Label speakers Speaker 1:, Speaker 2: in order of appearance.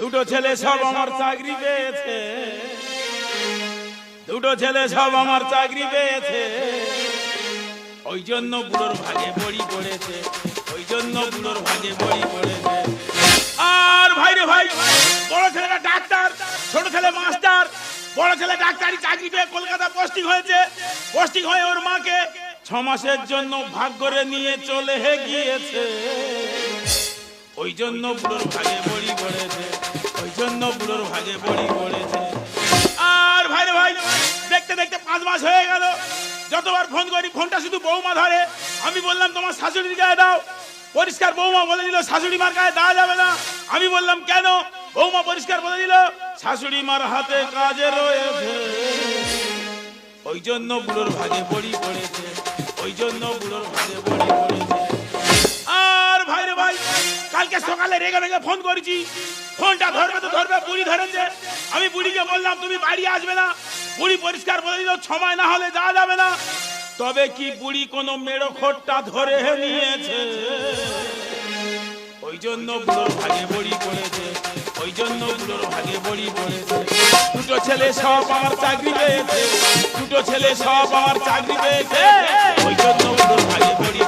Speaker 1: দুটো ছেলে সব আমার চাকরি পেয়েছে, দুটো ছেলে সব আমার চাকরি পেয়েছে। ওই জন্য বুড়োর ভাগে বড়ি পড়েছে, ওই জন্য বুড়োর ভাগে বড়ি পড়েছে। আর ভাই রে ভাই, বড় ছেলেটা ডাক্তার, ছোট ছেলে মাস্টার। বড় ছেলে ডাক্তারি চাকরি পেয়ে কলকাতা পোস্টিং হয়েছে। পোস্টিং হয়ে ওর মাকে 6 মাসের জন্য ভাগ করে নিয়ে চলে গিয়েছে। ওই জন্য বুড়োর ভাগে বড়ি পড়েছে, ওই জন্য বুড়োর ভাগে বড়ি পড়েছে। আর ভাই রে ভাই, দেখতে দেখতে 5 মাস হয়ে গেল। যতবার ফোন করি ফোনটা শুধু বৌমা ধরে। আমি বললাম তোমার শাশুড়ির গায়ে দাও। পরিষ্কার বৌমা বলে দিল শাশুড়ি মার গায়ে দেওয়া যাবে না। আমি বললাম কেন? বৌমা পরিষ্কার বলে দিল শাশুড়ি মার হাতে কাজে রয়েছে। ওই জন্য বুড়োর ভাগে বড়ি পড়েছে, ওই জন্য বুড়োর ভাগে বড়ি পড়েছে। আর ভাই রে ভাই, কালকে সকালে রেগে রেগে ফোন করেছি। ফোনটা ধরবে তো ধরবে, বুড়ি ধরেছে। আমি বুড়িকে বললাম তুমি বাড়ি আসবে না। বুড়ি পরিষ্কার বলে দিল সময় না হলে যাওয়া যাবে না। তবে কি বুড়ি কোনো মেড়ো খোট্টা ধরে নিয়েছে? ওই জন্য বুড়োর ভাগে বড়ি পড়েছে, ওই জন্য বুড়োর ভাগে বড়ি পড়েছে। দুটো ছেলে সব আমার চাকরি পেয়েছে, দুটো ছেলে সব আমার চাকরি পেয়েছে। ওই জন্য বুড়োর ভাগে বড়ি